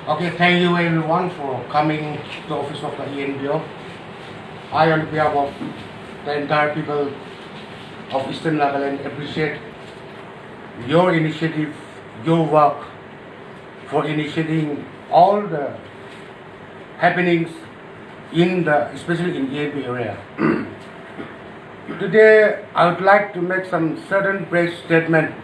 Okay, thank you everyone for coming to the office of the ENPO. I, on behalf of the entire people of Eastern Nagaland, appreciate your initiative, your work for initiating all the happenings especially in ENPO area. Today, I would like to make some certain press statement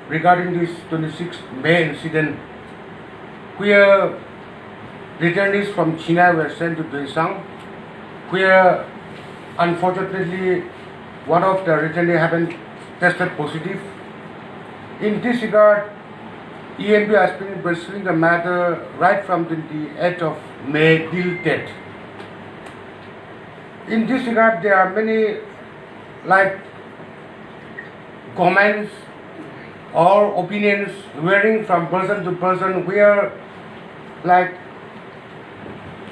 regarding this 26th May incident where returnees from China were sent to Tuensang, where unfortunately one of the returnees haven't tested positive. In this regard, ENPO has been pursuing the matter right from the 28th of May till date. In this regard, there are many comments or opinions varying from person to person where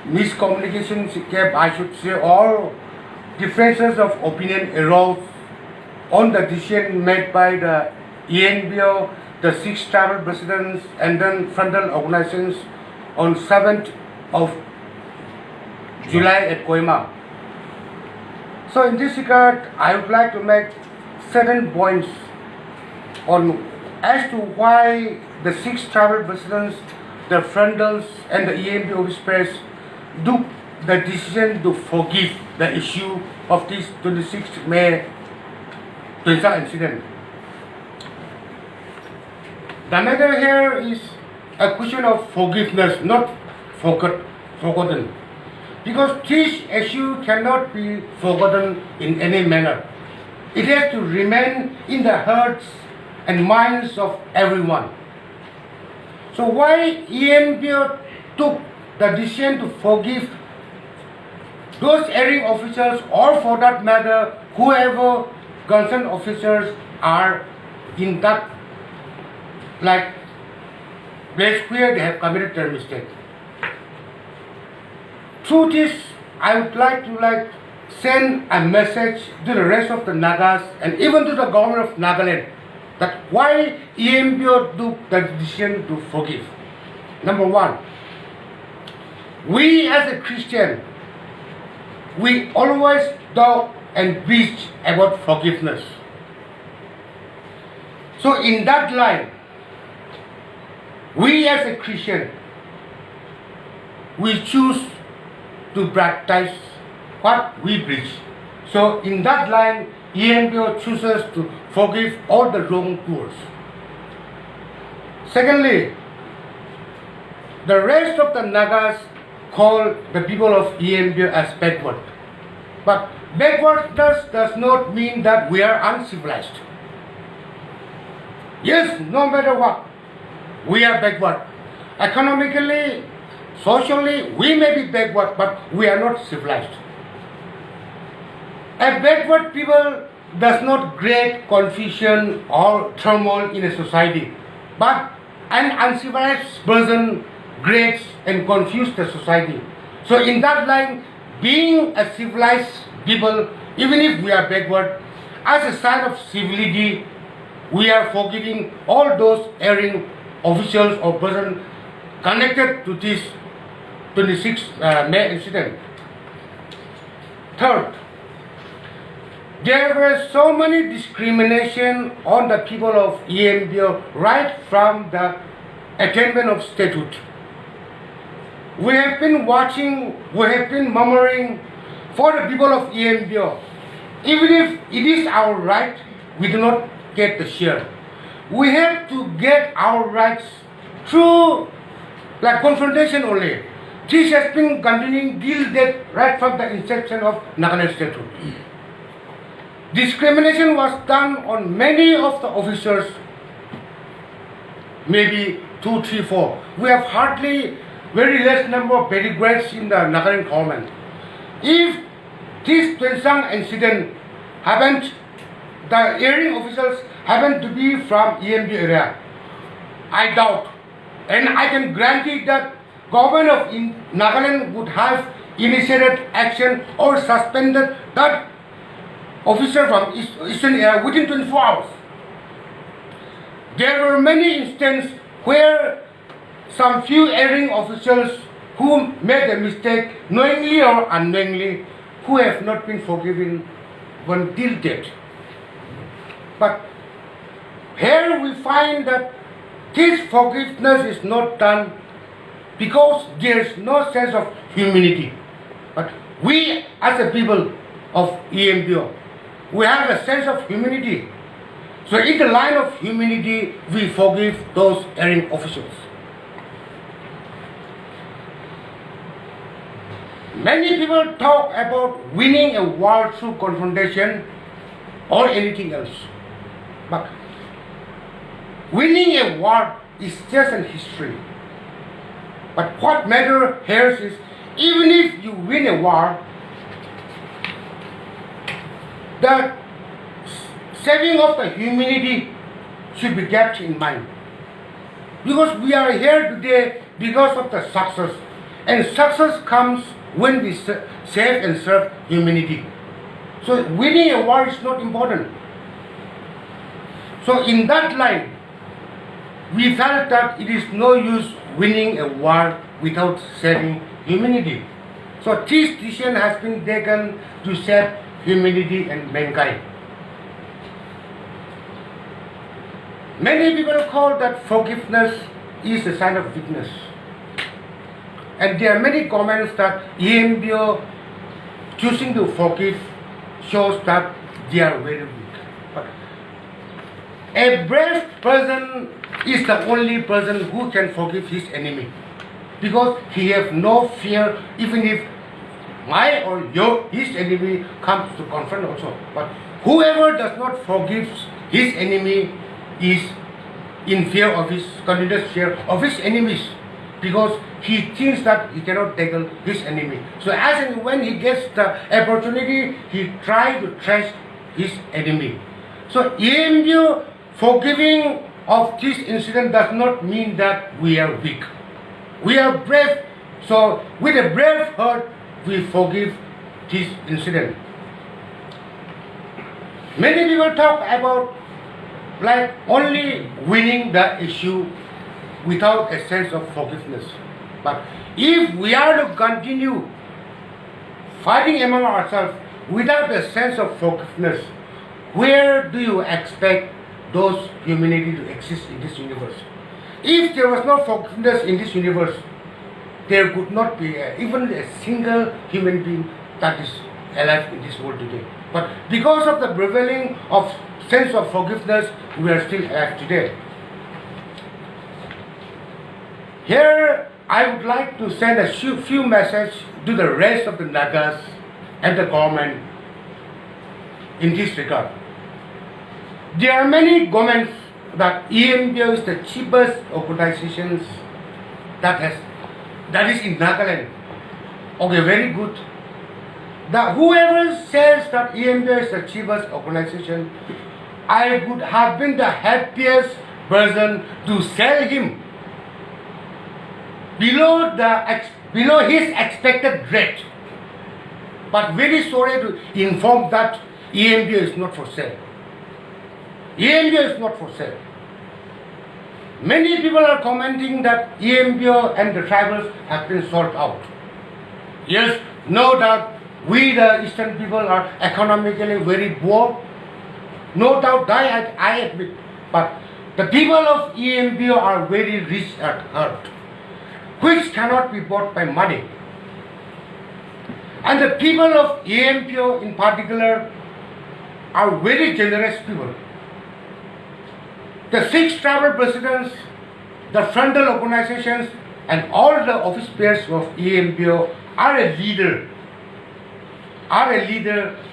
miscommunications kept, I should say, or differences of opinion arose on the decision made by the ENPO, the 6 tribal presidents and then frontal organizations on 7th of July at Kohima. So in this regard, I would like to make certain points on as to why the 6 tribal presidents, the frontals and the ENPO officers took the decision to forgive the issue of this 26th May Tuensang incident. The matter here is a question of forgiveness, not forgotten. Because this issue cannot be forgotten in any manner. It has to remain in the hearts and minds of everyone. So why ENPO took the decision to forgive those erring officers, or for that matter, whoever concerned officers are in that place where they have committed their mistake. Through this, I would like to send a message to the rest of the Nagas and even to the government of Nagaland that why ENPO took the decision to forgive. Number one, we as a Christian, we always talk and preach about forgiveness. So in that line, we as a Christian, we choose to practice what we preach. So in that line, ENPO chooses to forgive all the wrongdoers. Secondly, the rest of the Nagas call the people of ENPO as backward. But backwardness does not mean that we are uncivilized. Yes, no matter what, we are backward. Economically, socially, we may be backward, but we are not civilized. A backward people does not create confusion or turmoil in a society, but an uncivilized person creates and confuses the society. So in that line, being a civilized people, even if we are backward, as a sign of civility, we are forgiving all those erring officials or persons connected to this 26th May incident. Third, there were so many discrimination on the people of ENPO right from the attainment of statehood. We have been watching, we have been murmuring for the people of ENPO. Even if it is our right, we do not get the share. We have to get our rights through confrontation only. This has been continuing till date right from the inception of Nagaland statehood. Discrimination was done on many of the officers, maybe 2, 3, 4. We have hardly very less number of pedigrees in the Nagaland government. If this Tuensang incident happened, the erring officers happened to be from ENPO area, I doubt, and I can guarantee that government of Nagaland would have initiated action or suspended that officer from Eastern area within 24 hours. There were many instances where some few erring officials who made a mistake knowingly or unknowingly, who have not been forgiven when till date. But here we find that this forgiveness is not done because there is no sense of humanity. But we as a people of ENPO, we have a sense of humanity. So in the line of humanity, we forgive those erring officials. Many people talk about winning a war through confrontation or anything else. But winning a war is just an history. But what matters here is, even if you win a war, the saving of the humanity should be kept in mind. Because we are here today because of the success. And success comes when we save and serve humanity. So winning a war is not important. So in that line, we felt that it is no use winning a war without saving humanity. So this decision has been taken to save humanity and mankind. Many people call that forgiveness is a sign of weakness. And there are many comments that ENPO choosing to forgive shows that they are very weak. But a brave person is the only person who can forgive his enemy, because he has no fear, even if my or his enemy comes to confront also. But whoever does not forgive his enemy is in fear of his continuous fear of his enemies, because he thinks that he cannot tackle his enemy. So as and when he gets the opportunity, he tries to trash his enemy. So ENPO forgiving of this incident does not mean that we are weak. We are brave. So with a brave heart, we forgive this incident. Many people talk about like only winning the issue without a sense of forgiveness. But if we are to continue fighting among ourselves without a sense of forgiveness, where do you expect those humanity to exist in this universe? If there was no forgiveness in this universe, there could not be even a single human being that is alive in this world today. But because of the prevailing of sense of forgiveness, we are still alive today. Here, I would like to send a few messages to the rest of the Nagas and the government in this regard. There are many governments that ENPO is the cheapest organizations that is in Nagaland. Okay, very good. Whoever says that ENPO is the cheapest organization, I would have been the happiest person to sell him below his expected rate. But very sorry to inform that ENPO is not for sale. ENPO is not for sale. Many people are commenting that ENPO and the tribals have been sold out. Yes, no doubt, we the Eastern people are economically very poor. No doubt, I admit. But the people of ENPO are very rich at heart, which cannot be bought by money. And the people of ENPO in particular are very generous people. The 6 tribal presidents, the frontal organizations, and all the office bearers of ENPO are a leader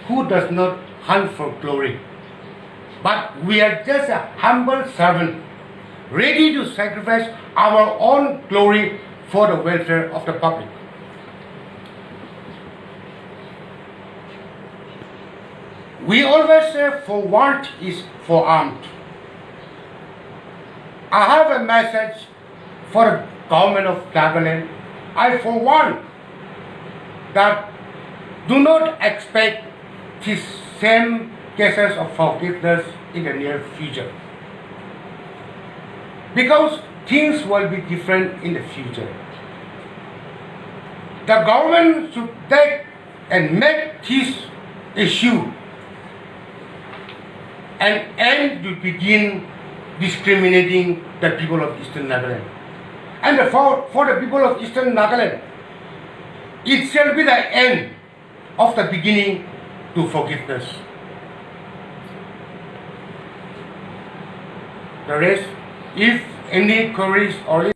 who does not hunt for glory. But we are just a humble servant, ready to sacrifice our own glory for the welfare of the public. We always say forewarned is forearmed. I have a message for the government of Nagaland. I forewarn that do not expect these same cases of forgiveness in the near future. because things will be different in the future. The government should take and make this issue an end to begin discriminating the people of Eastern Nagaland. And for the people of Eastern Nagaland, it shall be the end of the beginning to forgiveness. The rest, if any queries or